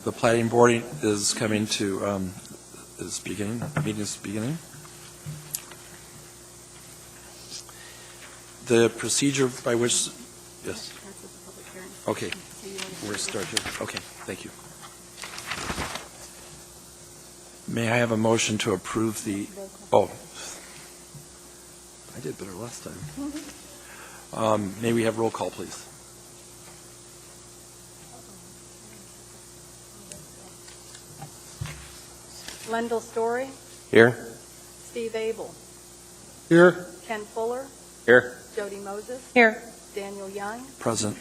The Platting Board is coming to, meeting is beginning. The procedure by which, yes. Okay, we're starting. Okay, thank you. May I have a motion to approve the, oh, I did better last time. May we have roll call, please? Lendl Story. Here. Steve Abel. Here. Ken Fuller. Here. Jody Moses. Here. Daniel Young. Present.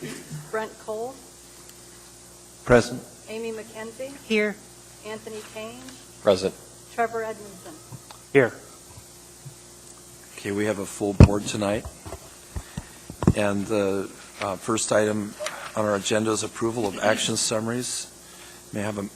Brent Cole. Present. Amy McKenzie. Here. Anthony Kane. Present. Trevor Edmondson. Here. Okay, we have a full board tonight. And the first item on our agenda is approval of action summaries. May I have a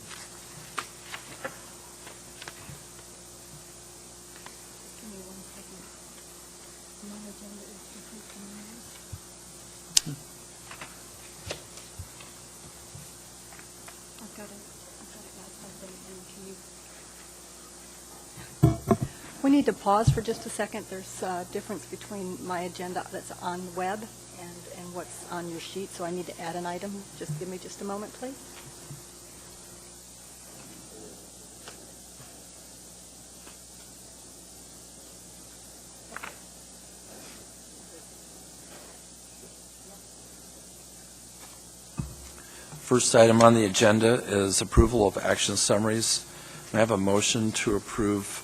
We need to pause for just a second. There's a difference between my agenda that's on the web and what's on your sheet, so I need to add an item. Just give me just a moment, please. First item on the agenda is approval of action summaries. May I have a motion to approve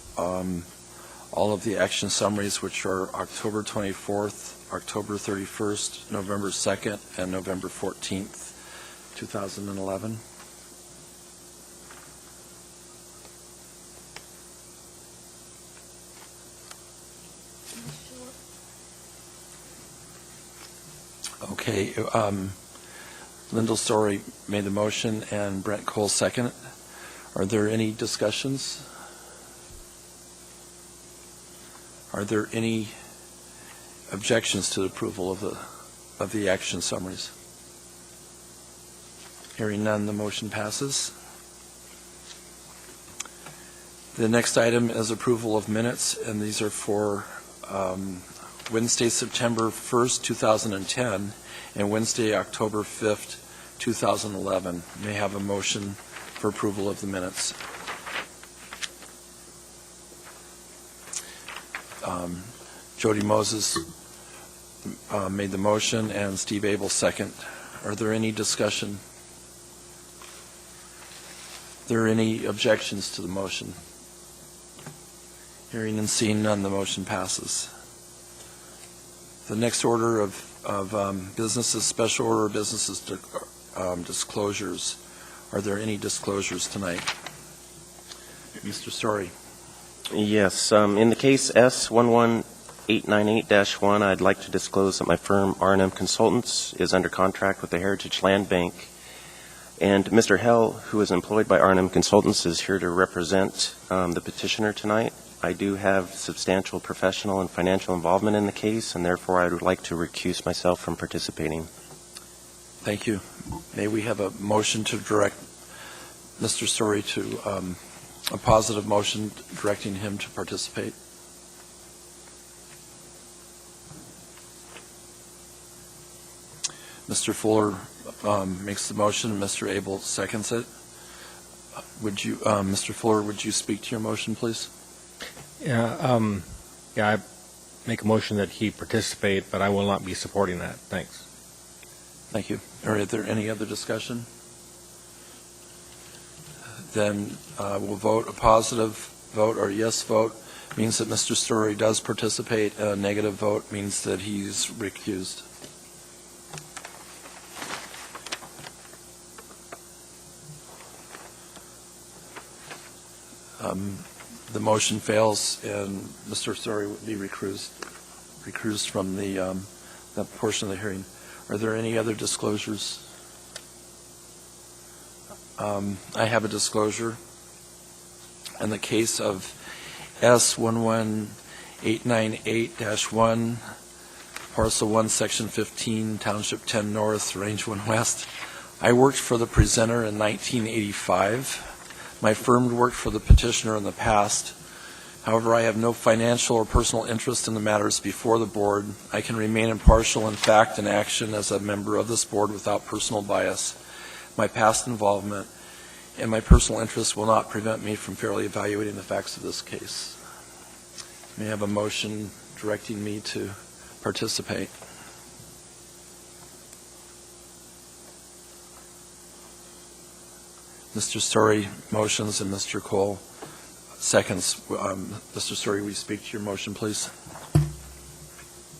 all of the action summaries, which are October 24th, October 31st, November 2nd, and November 14th, 2011. Okay, Lendl Story made the motion and Brent Cole second. Are there any discussions? Are there any objections to the approval of the action summaries? Hearing none, the motion passes. The next item is approval of minutes, and these are for Wednesday, September 1st, 2010, and Wednesday, October 5th, 2011. May I have a motion for approval of the minutes? Jody Moses made the motion and Steve Abel second. Are there any discussion? Are there any objections to the motion? Hearing and seeing none, the motion passes. The next order of business is special order of businesses disclosures. Are there any disclosures tonight? Mr. Story. Yes. In the case S11898-1, I'd like to disclose that my firm, R&M Consultants, is under contract with the Heritage Land Bank. And Mr. Hell, who is employed by R&M Consultants, is here to represent the petitioner tonight. I do have substantial professional and financial involvement in the case, and therefore I would like to recuse myself from participating. Thank you. May we have a motion to direct Mr. Story to a positive motion directing him to participate? Mr. Fuller makes the motion, and Mr. Abel seconds it. Would you, Mr. Fuller, would you speak to your motion, please? Yeah, I make a motion that he participate, but I will not be supporting that. Thanks. Thank you. Are there any other discussion? Then we'll vote. A positive vote or yes vote means that Mr. Story does participate. A negative vote means that he's recused. The motion fails, and Mr. Story would be recused from that portion of the hearing. Are there any other disclosures? I have a disclosure. In the case of S11898-1, Parcel 1, Section 15, Township 10 North, Range 1 West, I worked for the presenter in 1985. My firm worked for the petitioner in the past. However, I have no financial or personal interest in the matters before the board. I can remain impartial in fact and action as a member of this board without personal bias. My past involvement and my personal interest will not prevent me from fairly evaluating the facts of this case. May I have a motion directing me to participate? Mr. Story motions and Mr. Cole seconds. Mr. Story, will you speak to your motion, please?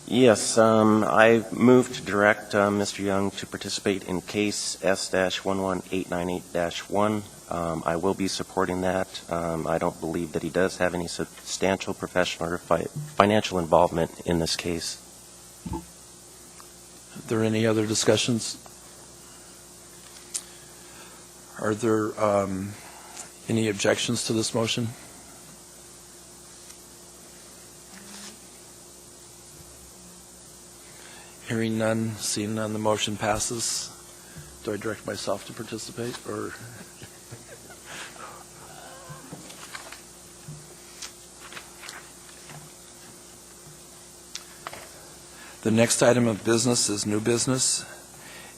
Yes, I move to direct Mr. Young to participate in case S-11898-1. I will be supporting that. I don't believe that he does have any substantial professional or financial involvement in this case. Are there any other discussions? Are there any objections to this motion? Hearing none, seeing none, the motion passes. Do I direct myself to participate, or? The next item of business is new business,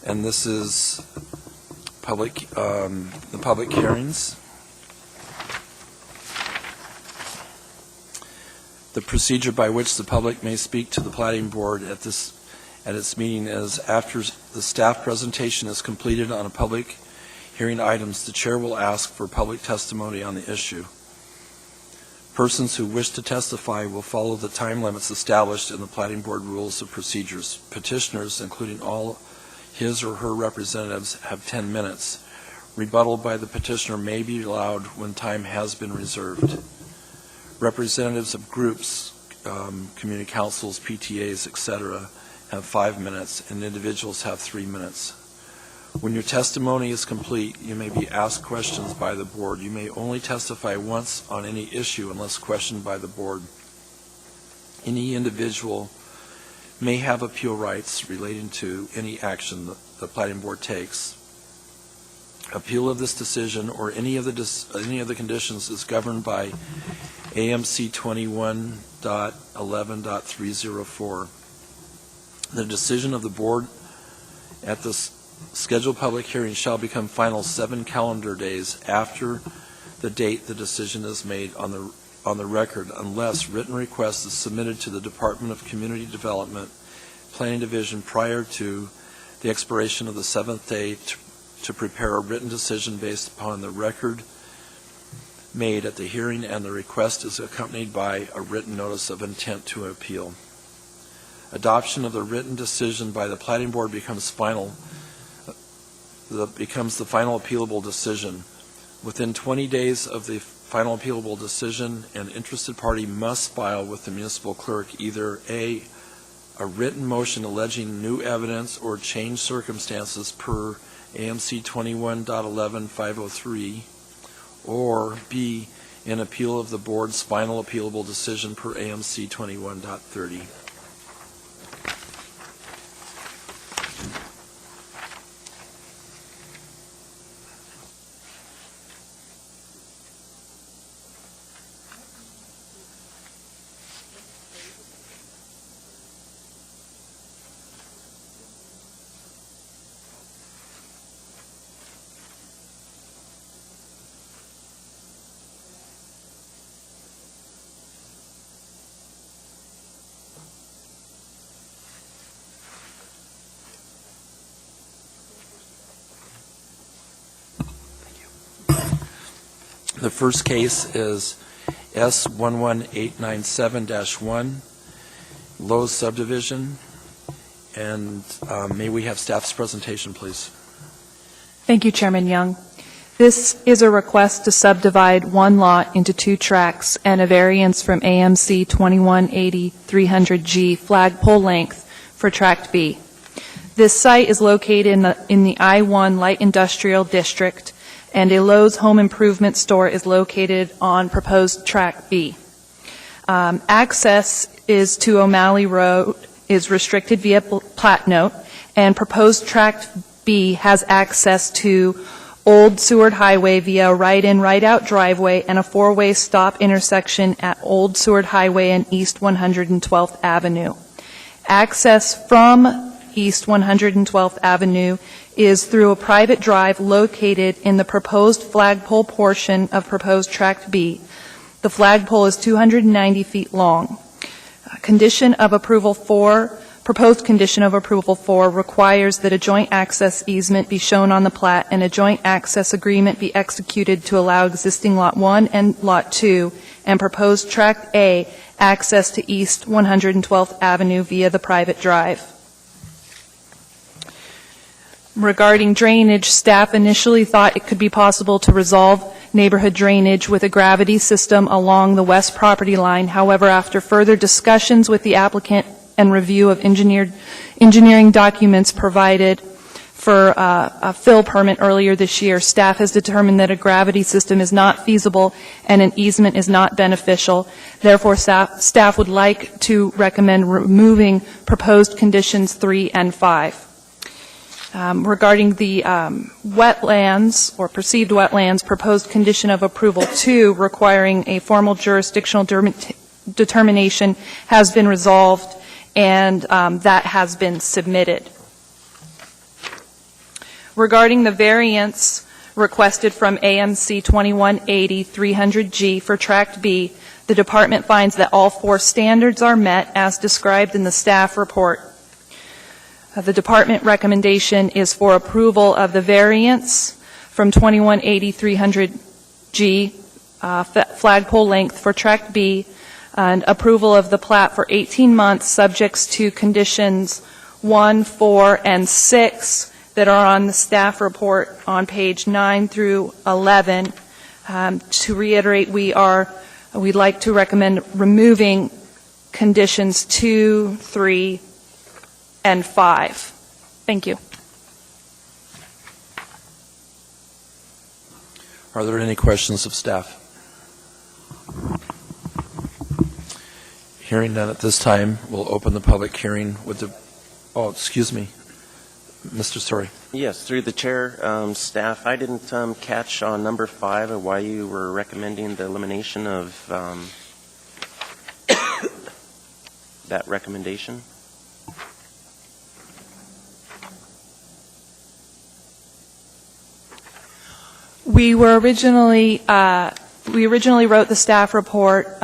and this is the public hearings. The procedure by which the public may speak to the Platting Board at its meeting is after the staff presentation is completed on a public hearing items, the chair will ask for public testimony on the issue. Persons who wish to testify will follow the time limits established in the Platting Board rules of procedures. Petitioners, including all his or her representatives, have 10 minutes. Rebuttal by the petitioner may be allowed when time has been reserved. Representatives of groups, community councils, PTAs, etc., have 5 minutes, and individuals have 3 minutes. When your testimony is complete, you may be asked questions by the board. You may only testify once on any issue unless questioned by the board. Any individual may have appeal rights relating to any action the Platting Board takes. Appeal of this decision or any of the conditions is governed by AMC 21.11.304. The decision of the board at this scheduled public hearing shall become final 7 calendar days after the date the decision is made on the record, unless written request is submitted to the Department of Community Development Planning Division prior to the expiration of the 7th day to prepare a written decision based upon the record made at the hearing, and the request is accompanied by a written notice of intent to appeal. Adoption of the written decision by the Platting Board becomes the final appealable decision. Within 20 days of the final appealable decision, an interested party must file with the municipal clerk either a written motion alleging new evidence or changed circumstances per AMC 21.11.503, or B, an appeal of the board's final appealable decision per AMC 21.30. The first case is S11897-1, Lowe's subdivision, and may we have staff's presentation, please? Thank you, Chairman Young. This is a request to subdivide one lot into 2 tracts and a variance from AMC 2180-300G flagpole length for Tract B. This site is located in the I-1 Light Industrial District, and a Lowe's home improvement store is located on proposed Tract B. Access is to O'Malley Road is restricted via plat note, and proposed Tract B has access to Old Seward Highway via a right-in, right-out driveway and a four-way stop intersection at Old Seward Highway and East 112th Avenue. Access from East 112th Avenue is through a private drive located in the proposed flagpole portion of proposed Tract B. The flagpole is 290 feet long. Proposed condition of approval 4 requires that a joint access easement be shown on the plat and a joint access agreement be executed to allow existing Lot 1 and Lot 2 and proposed Tract A access to East 112th Avenue via the private drive. Regarding drainage, staff initially thought it could be possible to resolve neighborhood drainage with a gravity system along the west property line. However, after further discussions with the applicant and review of engineering documents provided for a fill permit earlier this year, staff has determined that a gravity system is not feasible and an easement is not beneficial. Therefore, staff would like to recommend removing proposed conditions 3 and 5. Regarding the wetlands or perceived wetlands, proposed condition of approval 2 requiring a formal jurisdictional determination has been resolved, and that has been submitted. Regarding the variance requested from AMC 2180-300G for Tract B, the department finds that all 4 standards are met as described in the staff report. The department recommendation is for approval of the variance from 2180-300G flagpole length for Tract B and approval of the plat for 18 months subject to conditions 1, 4, and 6 that are on the staff report on page 9 through 11. To reiterate, we'd like to recommend removing conditions 2, 3, and 5. Thank you. Are there any questions of staff? Hearing none at this time, we'll open the public hearing with the, excuse me, Mr. Story. Yes, through the chair, staff, I didn't catch on number 5 of why you were recommending the elimination of that recommendation. We originally wrote the staff report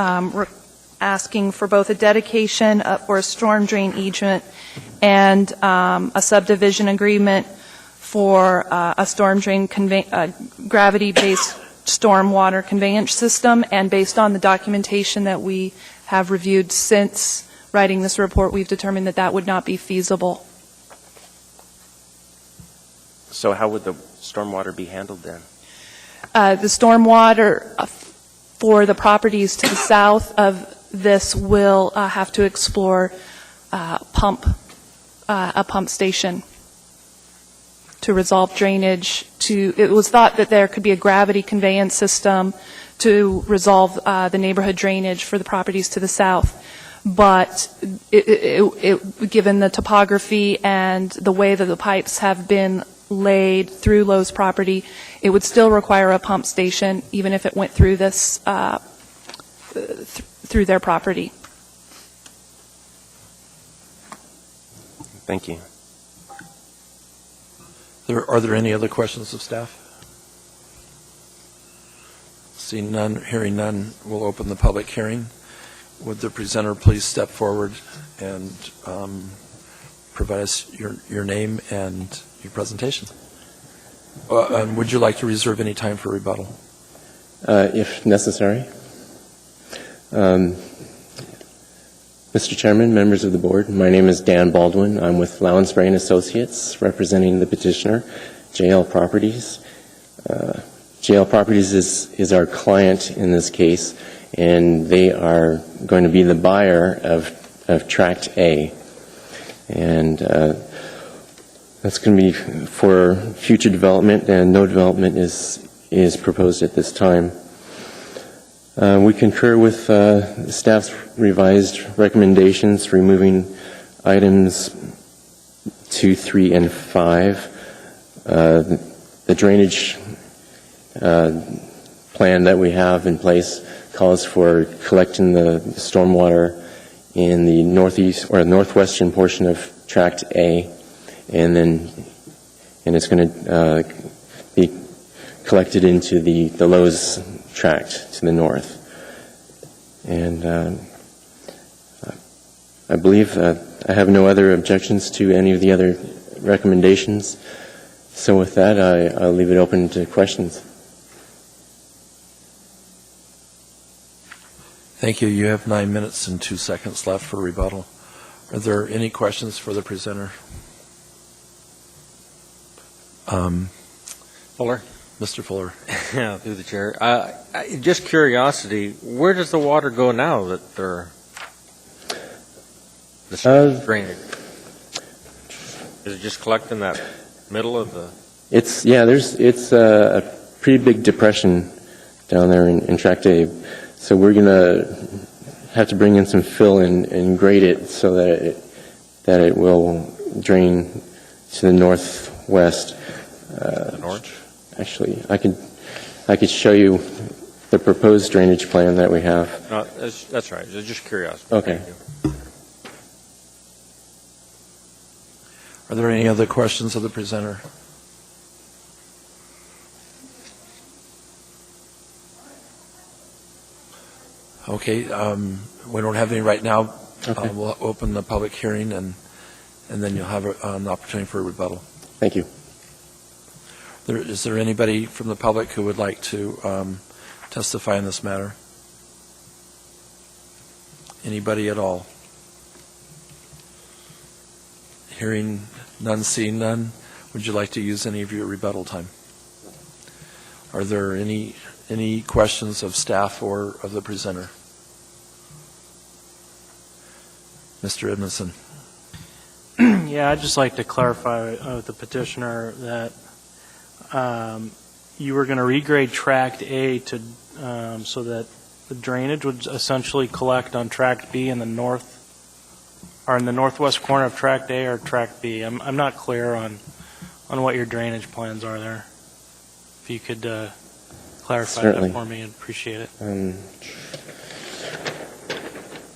asking for both a dedication for a storm drain easement and a subdivision agreement for a storm drain gravity-based stormwater conveyance system. And based on the documentation that we have reviewed since writing this report, we've determined that that would not be feasible. So how would the stormwater be handled then? The stormwater for the properties to the south of this will have to explore a pump station to resolve drainage. It was thought that there could be a gravity conveyance system to resolve the neighborhood drainage for the properties to the south. But given the topography and the way that the pipes have been laid through Lowe's property, it would still require a pump station, even if it went through this through their property. Thank you. Are there any other questions of staff? Seeing none, hearing none, we'll open the public hearing. Would the presenter please step forward and provide us your name and your presentation? And would you like to reserve any time for rebuttal? If necessary. Mr. Chairman, members of the board, my name is Dan Baldwin. I'm with Lowensbury & Associates, representing the petitioner, JL Properties. JL Properties is our client in this case, and they are going to be the buyer of Tract A. And that's going to be for future development, and no development is proposed at this time. We concur with the staff's revised recommendations, removing items 2, 3, and 5. The drainage plan that we have in place calls for collecting the stormwater in the northeast or northwestern portion of Tract A, and it's going to be collected into the Lowe's tract to the north. And I believe I have no other objections to any of the other recommendations. So with that, I'll leave it open to questions. Thank you. You have 9 minutes and 2 seconds left for rebuttal. Are there any questions for the presenter? Fuller? Mr. Fuller. Yeah, through the chair. Just curiosity, where does the water go now that they're draining? Is it just collect in that middle of the? It's a pretty big depression down there in Tract A. So we're going to have to bring in some fill and grade it so that it will drain to the northwest. North? Actually, I could show you the proposed drainage plan that we have. No, that's right. Just curiosity. Okay. Thank you. Are there any other questions of the presenter? Okay, we don't have any right now. Okay. We'll open the public hearing, and then you'll have an opportunity for a rebuttal. Thank you. Is there anybody from the public who would like to testify in this matter? Anybody at all? Hearing none, seeing none. Would you like to use any of your rebuttal time? Are there any questions of staff or of the presenter? Mr. Edmondson. Yeah, I'd just like to clarify with the petitioner that you were going to regrade Tract A to so that the drainage would essentially collect on Tract B in the north, or in the northwest corner of Tract A or Tract B. I'm not clear on what your drainage plans are there. If you could clarify Certainly. that for me, I'd appreciate it.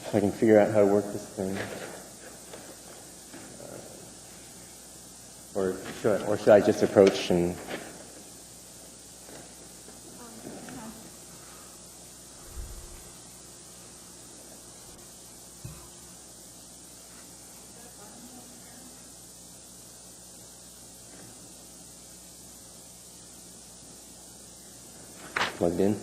If I can figure out how to work this thing. Or should I just approach and... Plugged in?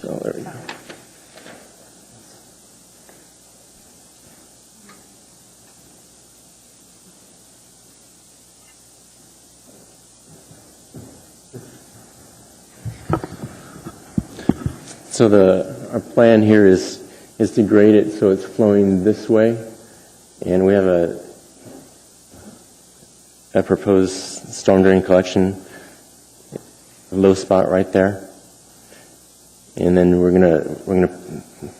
Oh, there we go. So our plan here is to grade it so it's flowing this way, and we have a proposed storm drain collection, a low spot right there, and then we're gonna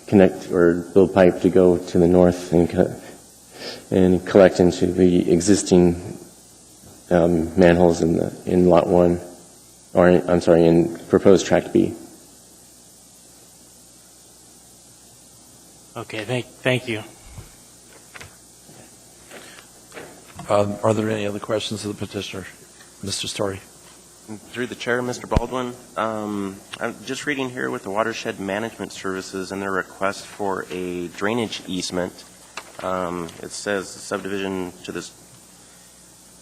connect or build pipe to go to the north and collect into the existing manholes in Lot 1, or in proposed Tract B. Okay, thank you. Are there any other questions of the petitioner? Mr. Story. Through the chair, Mr. Baldwin, I'm just reading here with the Watershed Management Services and their request for a drainage easement. It says subdivision to this,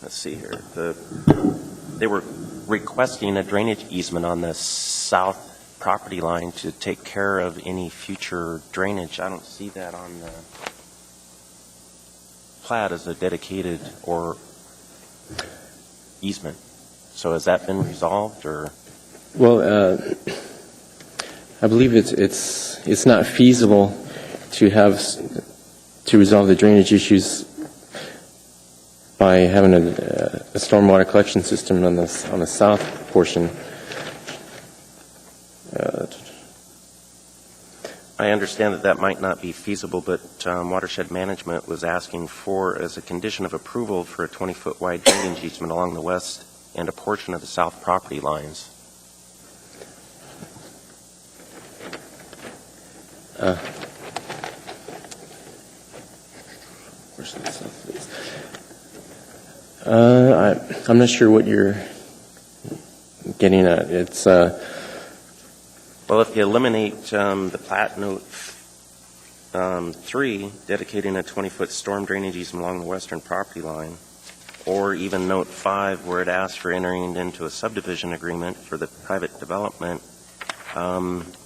let's see here, they were requesting a drainage easement on the south property line to take care of any future drainage. I don't see that on the plat as a dedicated or easement. So has that been resolved, or? Well, I believe it's not feasible to resolve the drainage issues by having a stormwater collection system on the south portion. I understand that that might not be feasible, but Watershed Management was asking for, as a condition of approval, for a 20-foot wide drainage easement along the west and a portion of the south property lines. Where's the south, please? I'm not sure what you're getting at. It's Well, if you eliminate the plat note 3, dedicating a 20-foot storm drainage easement along the western property line, or even note 5, where it asks for entering into a subdivision agreement for the private development,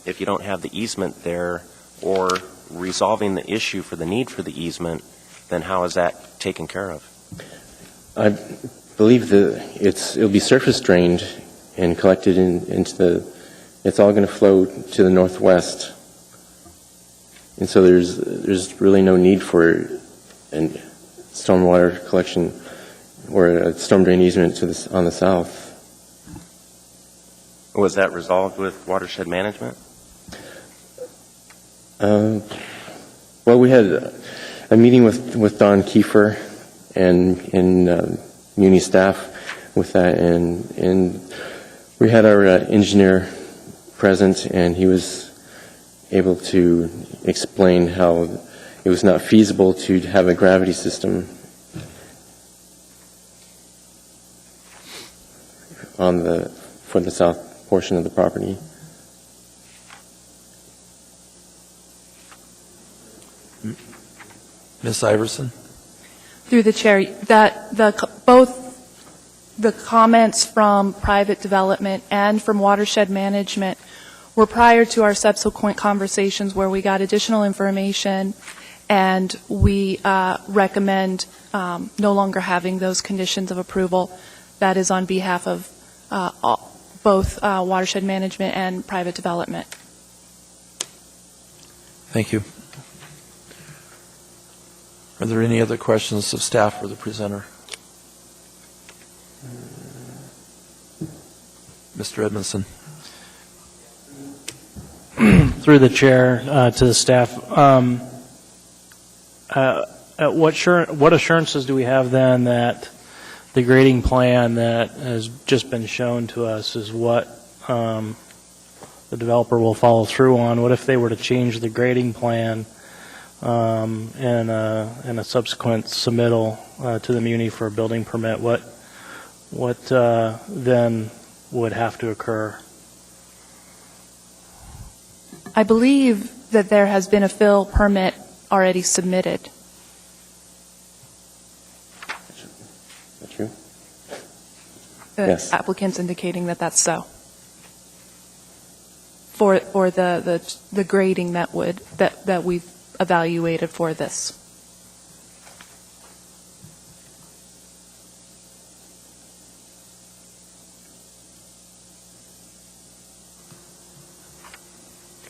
if you don't have the easement there or resolving the issue for the need for the easement, then how is that taken care of? I believe it'll be surface drained and collected into the. It's all going to flow to the northwest, and so there's really no need for a stormwater collection or a storm drain easement on the south. Was that resolved with Watershed Management? Well, we had a meeting with Don Kiefer and Muni staff with that, and we had our engineer present, and he was able to explain how it was not feasible to have a gravity system for the south portion of the property. Ms. Iverson? Through the chair, both the comments from private development and from Watershed Management were prior to our subsequent conversations where we got additional information, and we recommend no longer having those conditions of approval. That is on behalf of both Watershed Management and private development. Thank you. Are there any other questions of staff or the presenter? Mr. Edmondson. Through the chair to the staff, what assurances do we have then that the grading plan that has just been shown to us is what the developer will follow through on? What if they were to change the grading plan in a subsequent submittal to the Muni for a building permit? What then would have to occur? I believe that there has been a fill permit already submitted. Is that true? The Yes. applicant's indicating that that's so. For the grading that we've evaluated for this.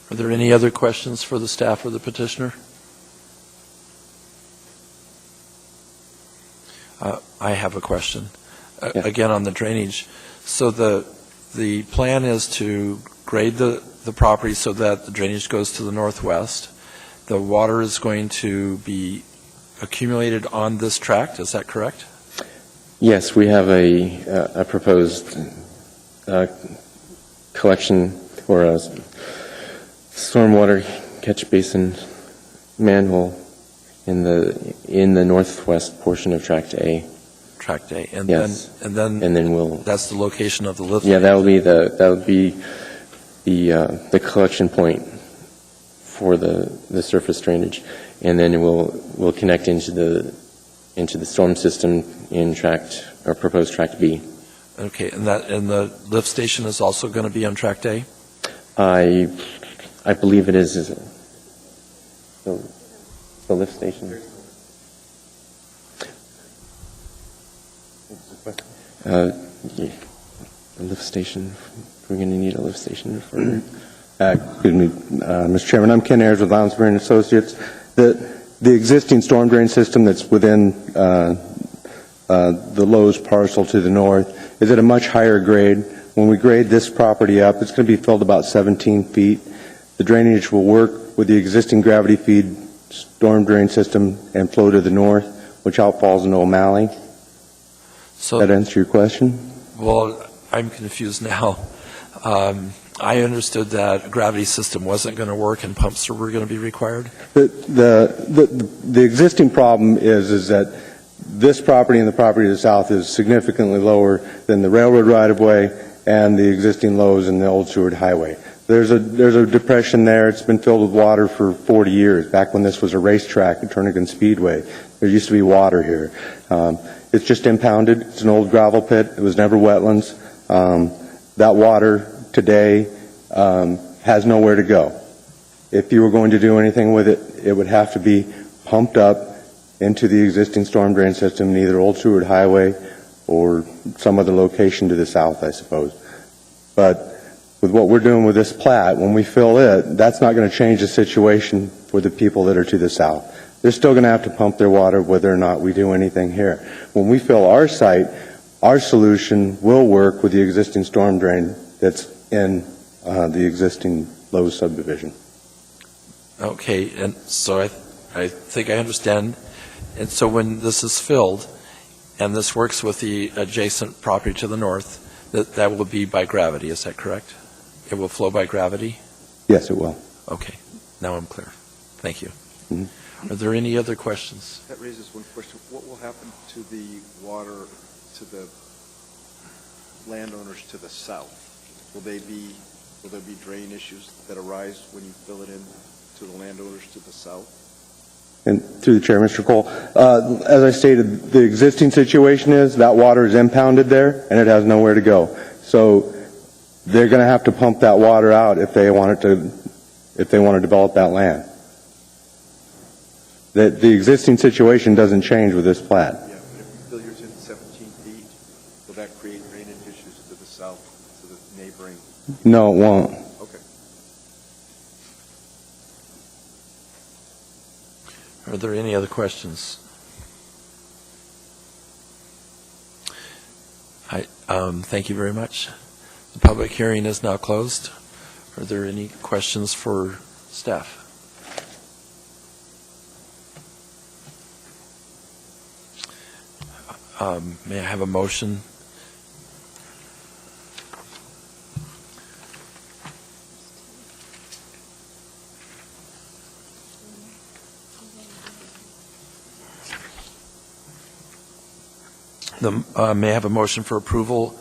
Are there any other questions for the staff or the petitioner? I have a question. Yeah. Again, on the drainage. So the plan is to grade the property so that the drainage goes to the northwest. The water is going to be accumulated on this tract, is that correct? Yes, we have a proposed collection or a stormwater catch basin manhole in the northwest portion of Tract A. Tract A. And Yes. then we'll. that's the location of the lift. Yeah, that would be the collection point for the surface drainage, and then we'll connect into the storm system in proposed Tract B. Okay, and the lift station is also going to be on Tract A? I believe it is the lift station. Yeah, the lift station. We're going to need a lift station for. Excuse me, Mr. Chairman. I'm Ken Ayers with Lounsbury and Associates. The existing storm drain system that's within the Lowe's parcel to the north, is at a much higher grade. When we grade this property up, it's going to be filled about 17 feet. The drainage will work with the existing gravity feed storm drain system and flow to the north, which outfalls into O'Malley. So, That answer your question? well, I'm confused now. I understood that a gravity system wasn't going to work and pumps were going to be required. The existing problem is that this property and the property to the south is significantly lower than the railroad right-of-way and the existing Lowe's and the old Seward Highway. There's a depression there. It's been filled with water for 40 years. Back when this was a racetrack at Turnagain Speedway, there used to be water here. It's just impounded. It's an old gravel pit. It was never wetlands. That water today has nowhere to go. If you were going to do anything with it, it would have to be pumped up into the existing storm drain system in either Old Seward Highway or some other location to the south, I suppose. But with what we're doing with this plat, when we fill it, that's not going to change the situation for the people that are to the south. They're still going to have to pump their water whether or not we do anything here. When we fill our site, our solution will work with the existing storm drain that's in the existing Lowe's subdivision. Okay, and so I think I understand. And so when this is filled, and this works with the adjacent property to the north, that will be by gravity, is that correct? It will flow by gravity? Yes, it will. Okay, now I'm clear. Thank you. Mhm. Are there any other questions? That raises one question. What will happen to the water to the landowners to the south? Will there be drain issues that arise when you fill it in to the landowners to the south? And through the chair, Mr. Cole, as I stated, the existing situation is that water is impounded there and it has nowhere to go. So they're going to have to pump that water out if they want to develop that land. The existing situation doesn't change with this plat. Yeah, but if you fill yours in 17 feet, will that create drainage issues to the south, to the neighboring? No, it won't. Okay. Are there any other questions? Thank you very much. The public hearing is now closed. Are there any questions for staff? May I have a motion? May I have a motion for approval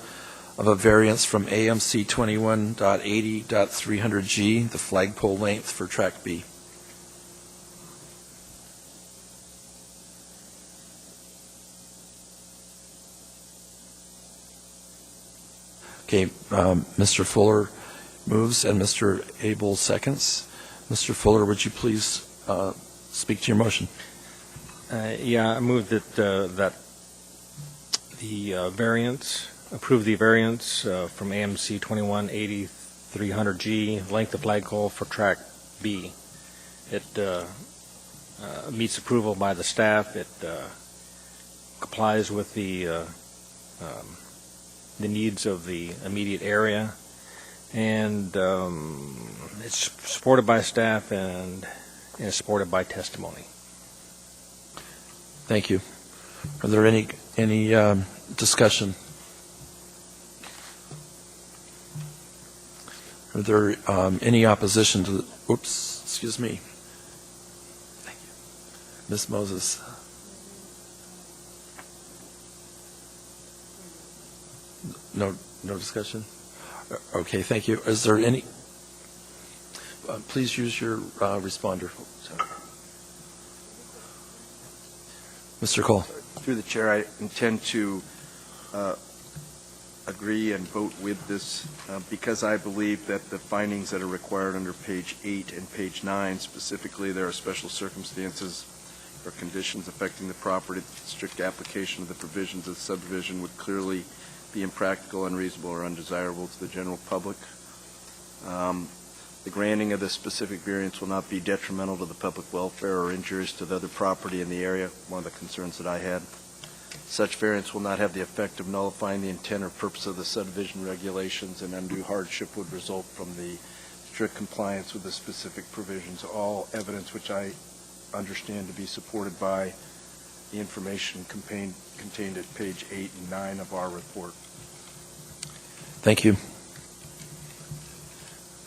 of a variance from AMC 21.80.300G, the flagpole length for Track B? Okay, Mr. Fuller moves and Mr. Abel seconds. Mr. Fuller, would you please speak to your motion? Yeah, I move that the variance, approve the variance from AMC 2180-300G, length of flagpole for Track B. It meets approval by the staff. It complies with the needs of the immediate area, and it's supported by staff and is supported by testimony. Thank you. Are there any discussion? Are there any opposition to the, oops, excuse me. Thank you. Ms. Moses. No discussion? Okay, thank you. Is there any, please use your responder. Mr. Cole. Through the chair, I intend to agree and vote with this because I believe that the findings that are required under page 8 and page 9, specifically there are special circumstances or conditions affecting the property. Strict application of the provisions of the subdivision would clearly be impractical, unreasonable, or undesirable to the general public. The granting of this specific variance will not be detrimental to the public welfare or injurious to the other property in the area, one of the concerns that I had. Such variance will not have the effect of nullifying the intent or purpose of the subdivision regulations, and undue hardship would result from the strict compliance with the specific provisions. All evidence which I understand to be supported by the information contained at page 8 and 9 of our report. Thank you.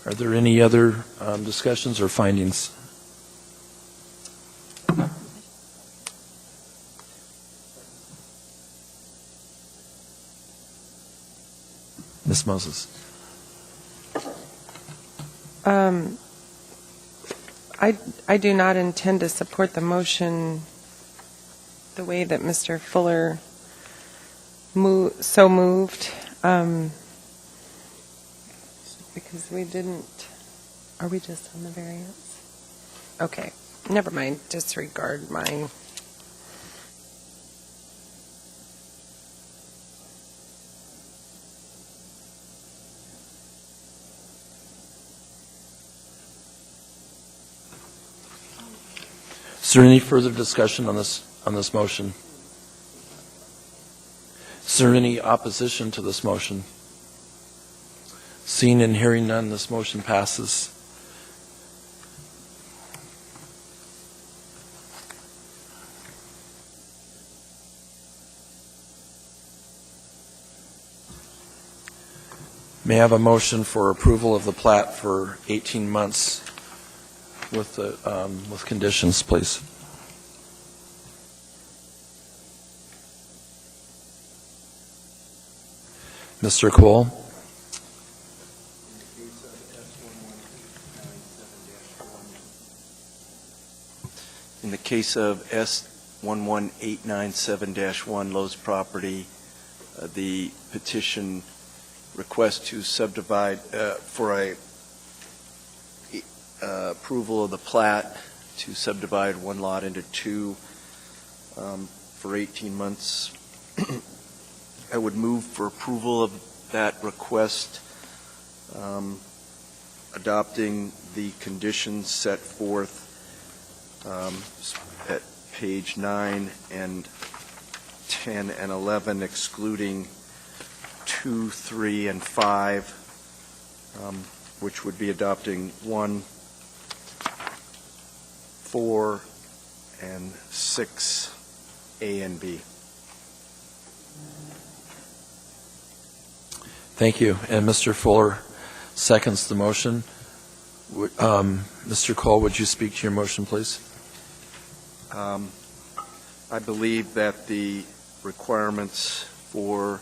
Are there any other discussions or findings? Ms. Moses. I do not intend to support the motion the way that Mr. Fuller so moved, because we didn't, are we just on the variance? Okay, never mind, disregard mine. Is there any further discussion on this motion? Is there any opposition to this motion? Seeing and hearing none, this motion passes. May I have a motion for approval of the plat for 18 months with conditions, please? Mr. Cole? In the case of S11897-1 Lowe's property, the petition request to subdivide for a approval of the plat to subdivide one lot into two for 18 months. I would move for approval of that request, adopting the conditions set forth at page 9 and 10 and 11, excluding 2, 3, and 5, which would be adopting 1, 4, and 6, A and B. Thank you. And Mr. Fuller seconds the motion. Mr. Cole, would you speak to your motion, please? I believe that the requirements for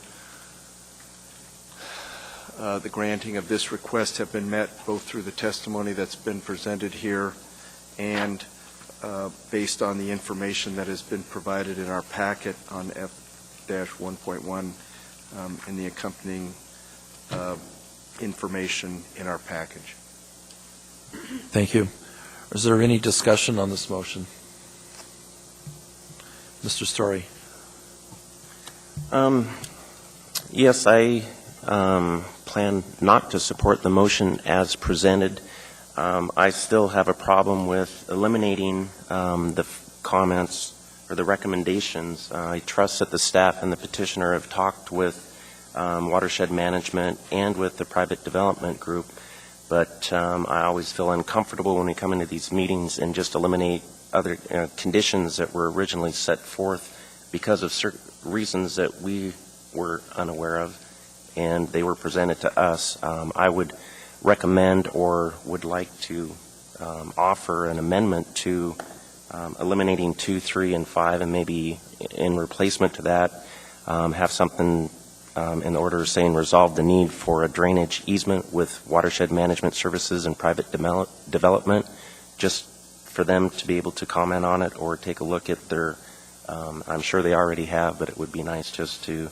the granting of this request have been met both through the testimony that's been presented here and based on the information that has been provided in our packet on F-1.1 and the accompanying information in our package. Thank you. Is there any discussion on this motion? Mr. Story. Yes, I plan not to support the motion as presented. I still have a problem with eliminating the comments or the recommendations. I trust that the staff and the petitioner have talked with watershed management and with the private development group, but I always feel uncomfortable when we come into these meetings and just eliminate other conditions that were originally set forth because of certain reasons that we were unaware of and they were presented to us. I would recommend or would like to offer an amendment to eliminating 2, 3, and 5, and maybe in replacement to that have something in the order of saying resolve the need for a drainage easement with watershed management services and private development, just for them to be able to comment on it or take a look at their, I'm sure they already have, but it would be nice just to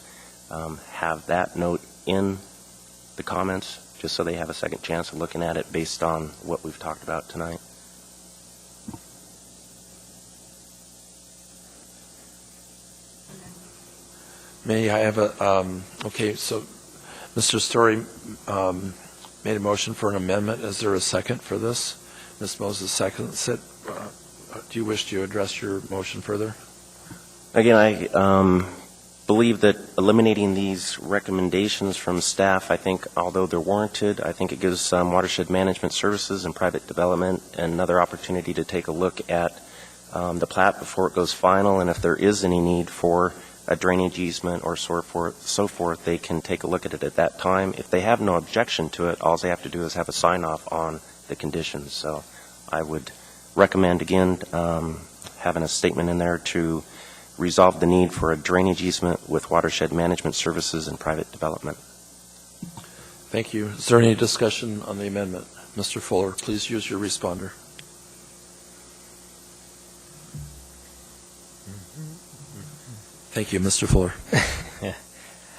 have that note in the comments, just so they have a second chance of looking at it based on what we've talked about tonight. May I have a, okay, so Mr. Story made a motion for an amendment. Is there a second for this? Ms. Moses seconds it. Do you wish to address your motion further? Again, I believe that eliminating these recommendations from staff, I think, although they're warranted, I think it gives watershed management services and private development another opportunity to take a look at the plat before it goes final, and if there is any need for a drainage easement or so forth, they can take a look at it at that time. If they have no objection to it, all they have to do is have a sign-off on the conditions. So I would recommend, again, having a statement in there to resolve the need for a drainage easement with watershed management services and private development. Thank you. Is there any discussion on the amendment? Mr. Fuller, please use your responder. Thank you, Mr. Fuller.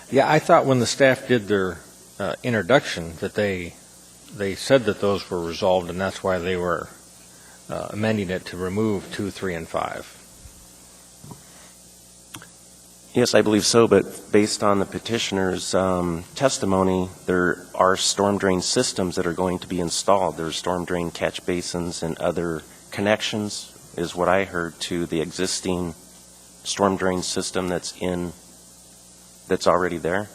Yeah, I thought when the staff did their introduction that they said that those were resolved, and that's why they were amending it to remove 2, 3, and 5. Yes, I believe so, but based on the petitioner's testimony, there are storm drain systems that are going to be installed. There's storm drain catch basins and other connections, is what I heard, to the existing storm drain system that's already there.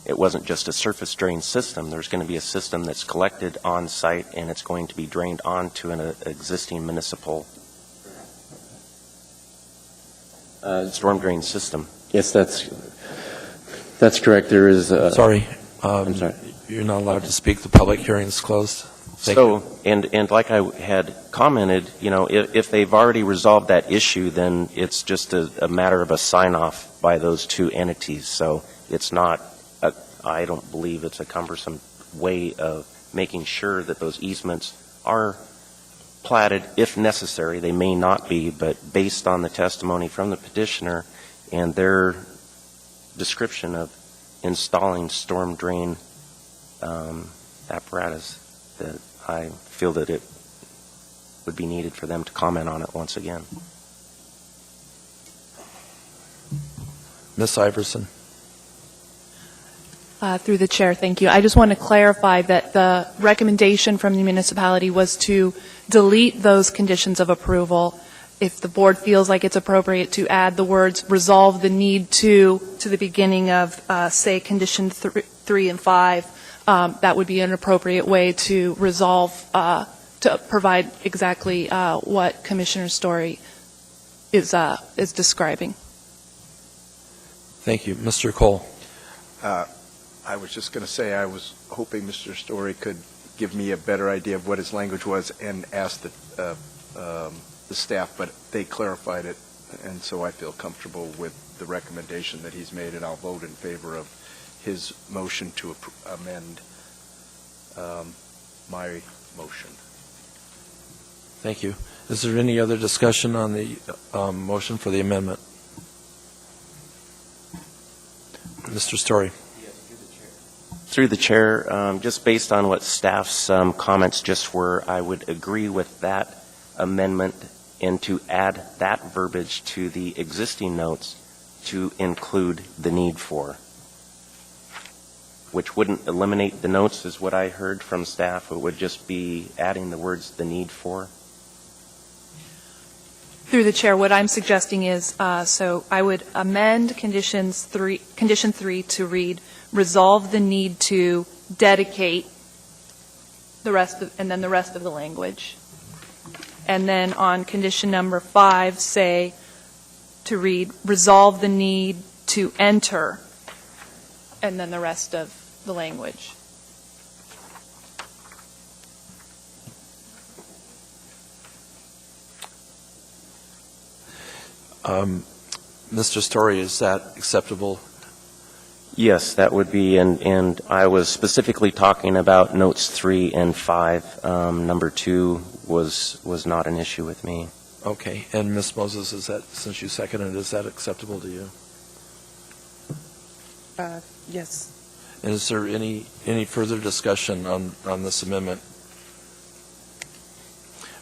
It wasn't just a surface drain system. There's going to be a system that's collected on site, and it's going to be drained onto an existing municipal storm drain system. Yes, that's correct. There is Sorry. I'm sorry. You're not allowed to speak. The public hearing is closed. Thank you. And like I had commented, if they've already resolved that issue, then it's just a matter of a sign-off by those two entities. So it's not, I don't believe it's a cumbersome way of making sure that those easements are platted if necessary. They may not be, but based on the testimony from the petitioner and their description of installing storm drain apparatus, that I feel that it would be needed for them to comment on it once again. Ms. Iverson. Through the chair, thank you. I just want to clarify that the recommendation from the municipality was to delete those conditions of approval. If the board feels like it's appropriate to add the words resolve the need to the beginning of, say, condition 3 and 5, that would be an appropriate way to resolve, to provide exactly what Commissioner Story is describing. Thank you. Mr. Cole. I was just going to say I was hoping Mr. Story could give me a better idea of what his language was and ask the staff, but they clarified it, and so I feel comfortable with the recommendation that he's made, and I'll vote in favor of his motion to amend my motion. Thank you. Is there any other discussion on the motion for the amendment? Mr. Story. Through the chair, just based on what staff's comments just were, I would agree with that amendment and to add that verbiage to the existing notes to include the need for, which wouldn't eliminate the notes is what I heard from staff. It would just be adding the words the need for. Through the chair, what I'm suggesting is, so I would amend condition 3 to read resolve the need to dedicate the rest of, and then the rest of the language. And then on condition number 5, say to read resolve the need to enter, and then the rest of the language. Mr. Story, is that acceptable? Yes, that would be, and I was specifically talking about notes 3 and 5. Number 2 was not an issue with me. Okay. And Ms. Moses, is that, since you seconded, is that acceptable to you? Yes. And is there any further discussion on this amendment?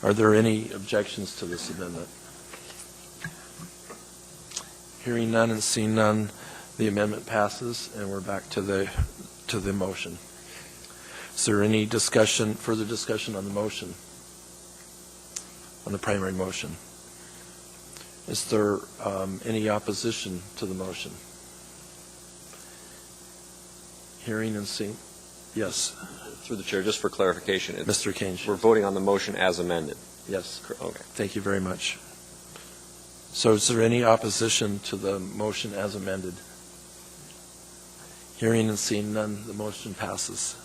Are there any objections to this amendment? Hearing none and seeing none, the amendment passes, and we're back to the motion. Is there any further discussion on the motion, on the primary motion? Is there any opposition to the motion? Hearing and seeing? Yes, Through the chair, just for clarification, Mr. Kane. we're voting on the motion as amended. Yes, Okay. thank you very much. So is there any opposition to the motion as amended? Hearing and seeing none, the motion passes.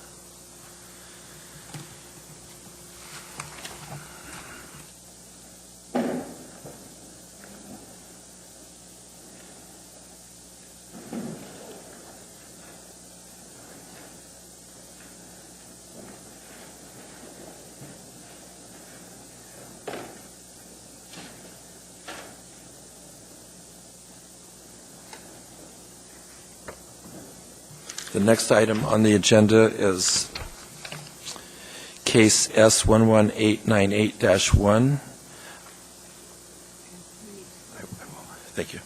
The next item on the agenda is case S11898-1. Thank you.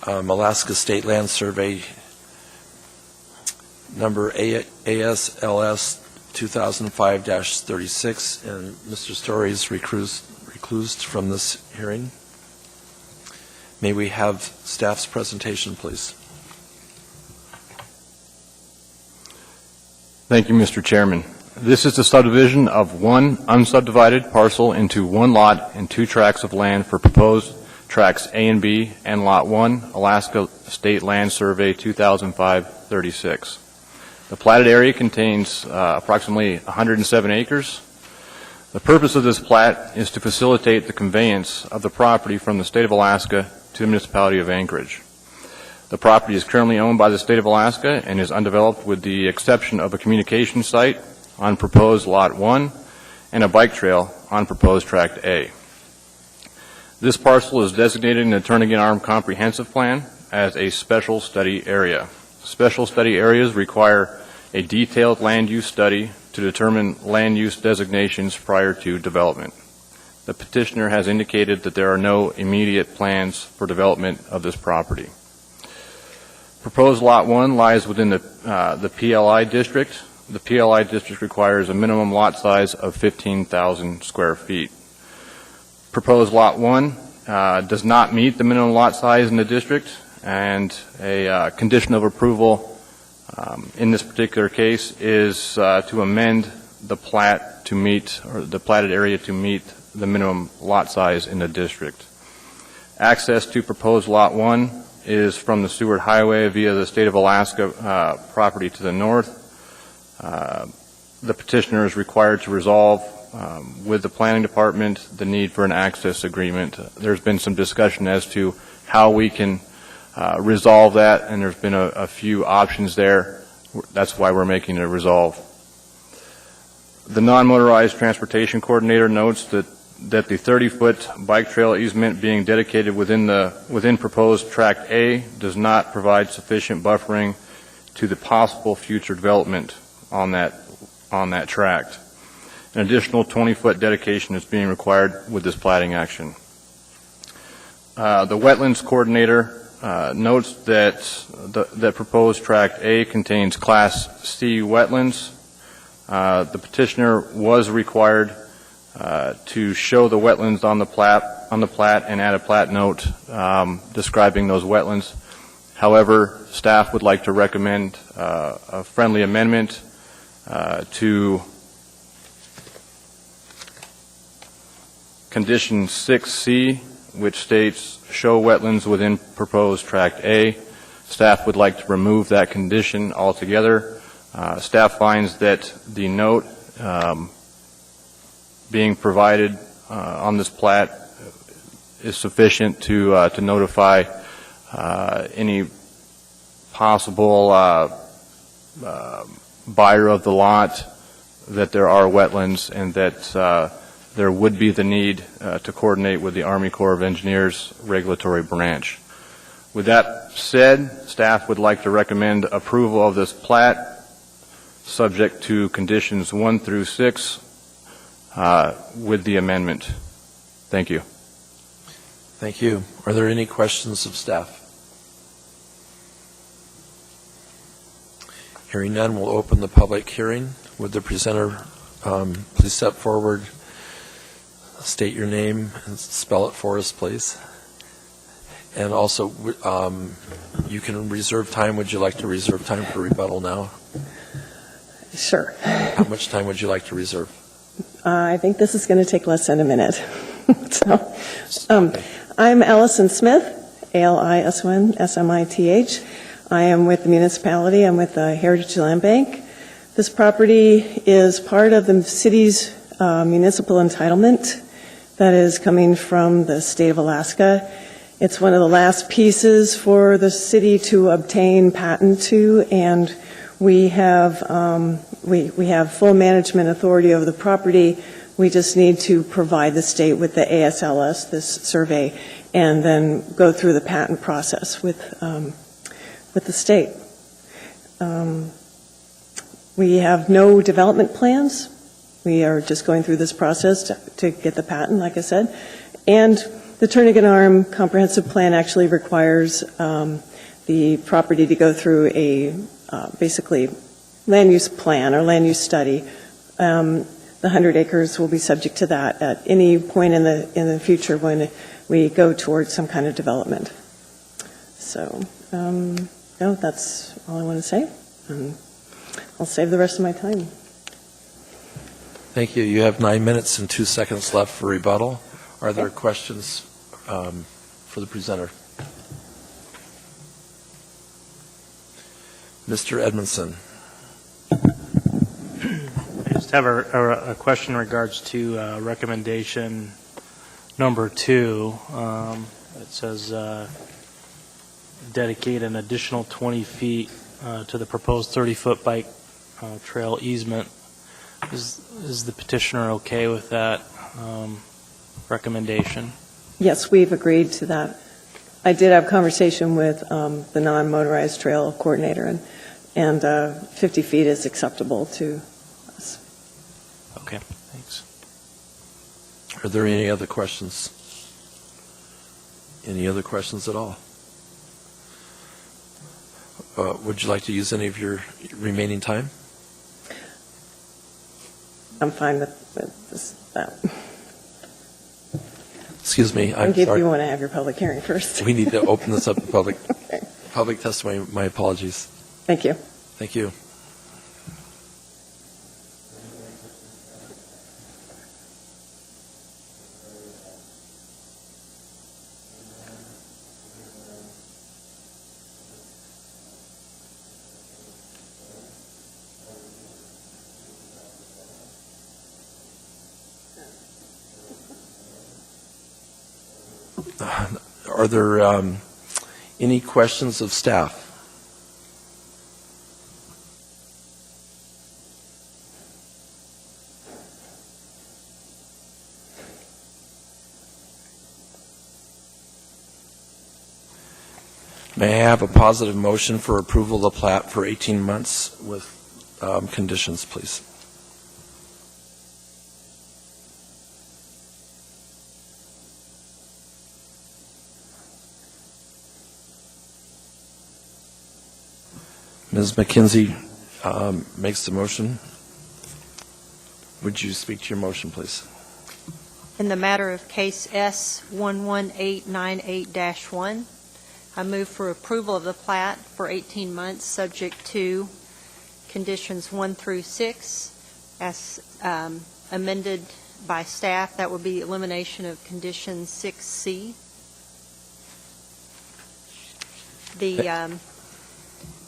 Alaska State Land Survey number ASLS 2005-36, and Mr. Story is reclused from this hearing. May we have staff's presentation, please? Thank you, Mr. Chairman. This is the subdivision of one unsubdivided parcel into one lot and two tracts of land for proposed tracts A and B and Lot 1, Alaska State Land Survey 2005-36. The platted area contains approximately 107 acres. The purpose of this plat is to facilitate the conveyance of the property from the state of Alaska to the municipality of Anchorage. The property is currently owned by the state of Alaska and is undeveloped with the exception of a communication site on proposed Lot 1 and a bike trail on proposed Tract A. This parcel is designated in the Turnagain Arm Comprehensive Plan as a special study area. Special study areas require a detailed land use study to determine land use designations prior to development. The petitioner has indicated that there are no immediate plans for development of this property. Proposed Lot 1 lies within the PLI district. The PLI district requires a minimum lot size of 15,000 square feet. Proposed Lot 1 does not meet the minimum lot size in the district, and a condition of approval in this particular case is to amend the plat to meet, or the platted area to meet the minimum lot size in the district. Access to proposed Lot 1 is from the Seward Highway via the state of Alaska property to the north. The petitioner is required to resolve with the planning department the need for an access agreement. There's been some discussion as to how we can resolve that, and there's been a few options there. That's why we're making a resolve. The non-motorized transportation coordinator notes that the 30-foot bike trail easement being dedicated within proposed Tract A does not provide sufficient buffering to the possible future development on that tract. An additional 20-foot dedication is being required with this platting action. The wetlands coordinator notes that the proposed Tract A contains Class C wetlands. The petitioner was required to show the wetlands on the plat and add a plat note describing those wetlands. However, staff would like to recommend a friendly amendment to Condition 6C, which states show wetlands within proposed Tract A. Staff would like to remove that condition altogether. Staff finds that the note being provided on this plat is sufficient to notify any possible buyer of the lot that there are wetlands and that there would be the need to coordinate with the Army Corps of Engineers regulatory branch. With that said, staff would like to recommend approval of this plat subject to conditions 1 through 6 with the amendment. Thank you. Thank you. Are there any questions of staff? Hearing none, we'll open the public hearing. Would the presenter please step forward, state your name, and spell it for us, please? And also, you can reserve time. Would you like to reserve time for rebuttal now? Sure. How much time would you like to reserve? I think this is going to take less than a minute. I'm Allison Smith, ALISON SMITH. I am with the municipality. I'm with the Heritage Land Bank. This property is part of the city's municipal entitlement that is coming from the state of Alaska. It's one of the last pieces for the city to obtain patent to, and we have full management authority over the property. We just need to provide the state with the ASLS, this survey, and then go through the patent process with the state. We have no development plans. We are just going through this process to get the patent, like I said. And the Turnagain Arm Comprehensive Plan actually requires the property to go through a basically land use plan or land use study. The 100 acres will be subject to that at any point in the future when we go towards some kind of development. So, no, that's all I want to say. I'll save the rest of my time. Thank you. You have 9 minutes and 2 seconds left for rebuttal. Are there questions for the presenter? Mr. Edmondson. I just have a question in regards to recommendation number 2. It says dedicate an additional 20 feet to the proposed 30-foot bike trail easement. Is the petitioner okay with that recommendation? Yes, we've agreed to that. I did have a conversation with the non-motorized trail coordinator, and 50 feet is acceptable to us. Okay, thanks. Are there any other questions? Any other questions at all? Would you like to use any of your remaining time? I'm fine with this, that. Excuse me, I'm If sorry. you want to have your public hearing first. We need to open this up to public, Okay. public testimony. My apologies. Thank you. Thank you. Are there any questions of staff? May I have a positive motion for approval of the plat for 18 months with conditions, please? Ms. McKenzie makes the motion. Would you speak to your motion, please? In the matter of case S11898-1, I move for approval of the plat for 18 months, subject to conditions 1 through 6, as amended by staff. That would be elimination of condition 6C.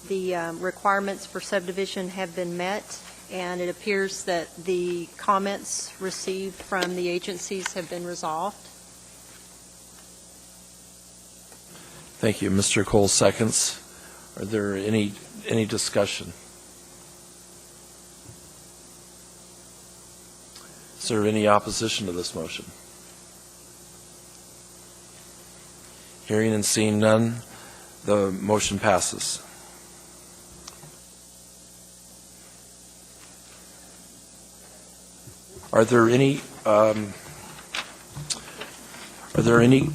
The requirements for subdivision have been met, and it appears that the comments received from the agencies have been resolved. Thank you. Mr. Cole seconds. Are there any discussion? Is there any opposition to this motion? Hearing and seeing none, the motion passes. Are there any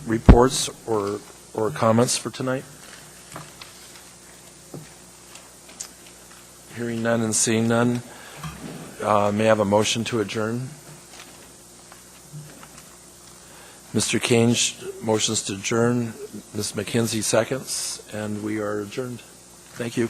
reports or comments for tonight? Hearing none and seeing none, may I have a motion to adjourn? Mr. Kane motions to adjourn, Ms. McKenzie seconds, and we are adjourned. Thank you.